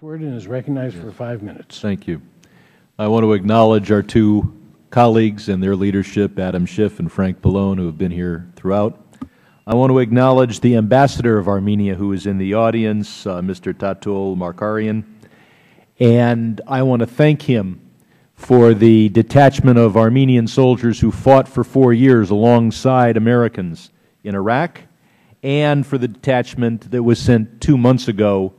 Sworn in is recognized for 5 minutes. Thank you. I want to acknowledge our two colleagues and their leadership, Adam Schiff and Frank Pallone, who have been here throughout. I want to acknowledge the ambassador of Armenia who is in the audience, Mr. Tatul Markarian, and I want to thank him for the detachment of Armenian soldiers who fought for 4 years alongside Americans in Iraq, and for the detachment that was sent 2 months ago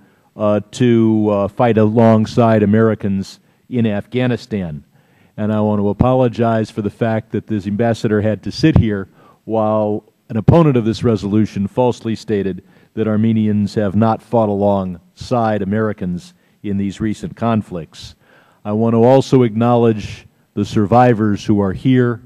to fight alongside Americans in Afghanistan. And I want to apologize for the fact that this ambassador had to sit here while an opponent of this resolution falsely stated that Armenians have not fought alongside Americans in these recent conflicts. I want to also acknowledge the survivors who are here.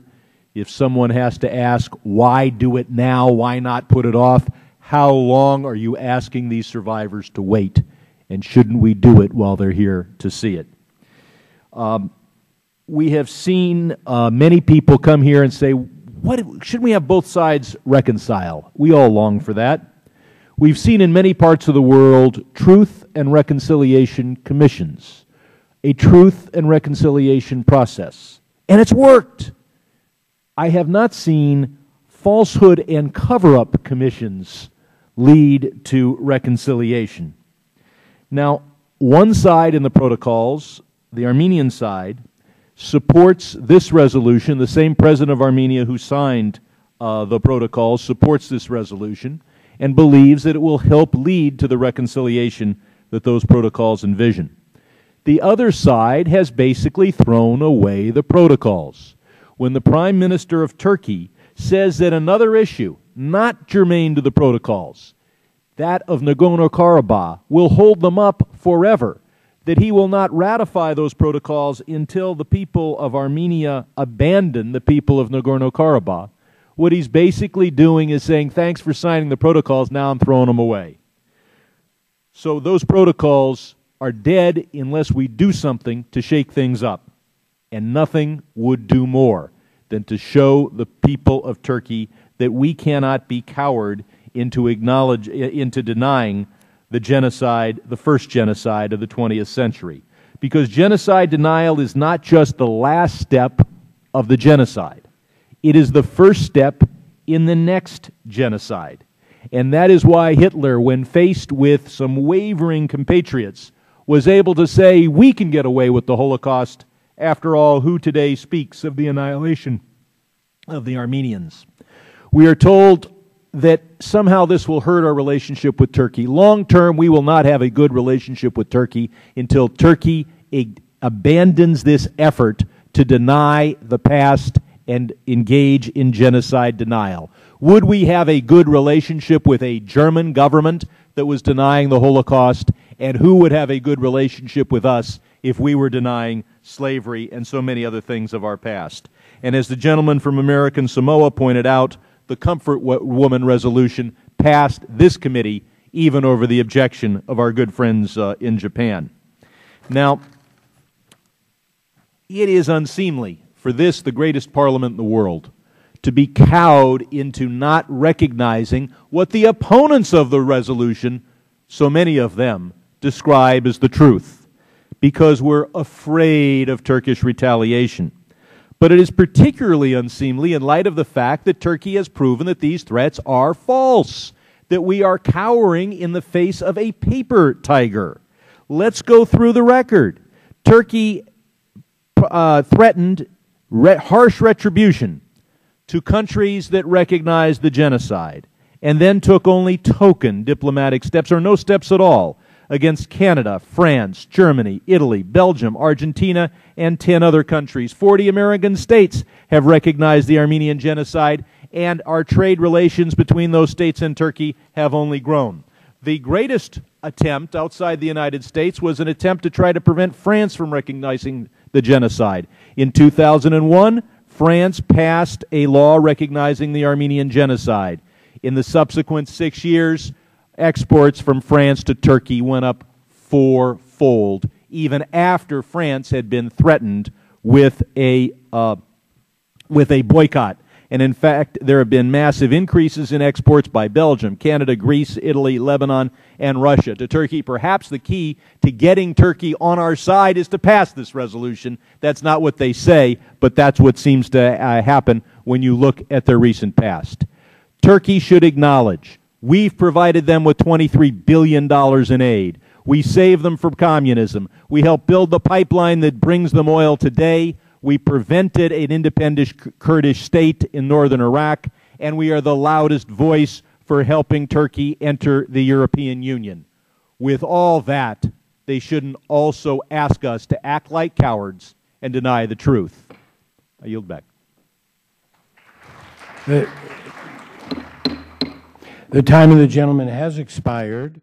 If someone has to ask, why do it now, why not put it off, how long are you asking these survivors to wait? And shouldn't we do it while they're here to see it? We have seen many people come here and say, shouldn't we have both sides reconcile? We all long for that. We've seen in many parts of the world truth and reconciliation commissions, a truth and reconciliation process, and it's worked. I have not seen falsehood and cover-up commissions lead to reconciliation. Now, one side in the protocols, the Armenian side, supports this resolution. The same president of Armenia who signed the protocols supports this resolution and believes that it will help lead to the reconciliation that those protocols envision. The other side has basically thrown away the protocols. When the Prime Minister of Turkey says that another issue, not germane to the protocols, that of Nagorno-Karabakh, will hold them up forever, that he will not ratify those protocols until the people of Armenia abandon the people of Nagorno-Karabakh, what he's basically doing is saying, thanks for signing the protocols, now I'm throwing them away. So those protocols are dead unless we do something to shake things up. And nothing would do more than to show the people of Turkey that we cannot be cowed into denying the genocide, the first genocide of the 20th century. Because genocide denial is not just the last step of the genocide. It is the first step in the next genocide. And that is why Hitler, when faced with some wavering compatriots, was able to say, we can get away with the Holocaust. After all, who today speaks of the annihilation of the Armenians? We are told that somehow this will hurt our relationship with Turkey. Long term, we will not have a good relationship with Turkey until Turkey abandons this effort to deny the past and engage in genocide denial. Would we have a good relationship with a German government that was denying the Holocaust? And who would have a good relationship with us if we were denying slavery and so many other things of our past? And as the gentleman from American Samoa pointed out, the Comfort Woman resolution passed this committee even over the objection of our good friends in Japan. Now, it is unseemly for this, the greatest parliament in the world, to be cowed into not recognizing what the opponents of the resolution, so many of them, describe as the truth, because we're afraid of Turkish retaliation. But it is particularly unseemly in light of the fact that Turkey has proven that these threats are false, that we are cowering in the face of a paper tiger. Let's go through the record. Turkey threatened harsh retribution to countries that recognized the genocide, and then took only token diplomatic steps, or no steps at all, against Canada, France, Germany, Italy, Belgium, Argentina, and 10 other countries. 40 American states have recognized the Armenian genocide, and our trade relations between those states and Turkey have only grown. The greatest attempt outside the United States was an attempt to try to prevent France from recognizing the genocide. In 2001, France passed a law recognizing the Armenian genocide. In the subsequent 6 years, exports from France to Turkey went up fourfold, even after France had been threatened with a boycott. And in fact, there have been massive increases in exports by Belgium, Canada, Greece, Italy, Lebanon, and Russia to Turkey. Perhaps the key to getting Turkey on our side is to pass this resolution. That's not what they say, but that's what seems to happen when you look at their recent past. Turkey should acknowledge we've provided them with $23 billion in aid. We saved them from communism. We helped build the pipeline that brings them oil today. We prevented an independent Kurdish state in northern Iraq, and we are the loudest voice for helping Turkey enter the European Union. With all that, they shouldn't also ask us to act like cowards and deny the truth. I yield back. The time of the gentleman has expired.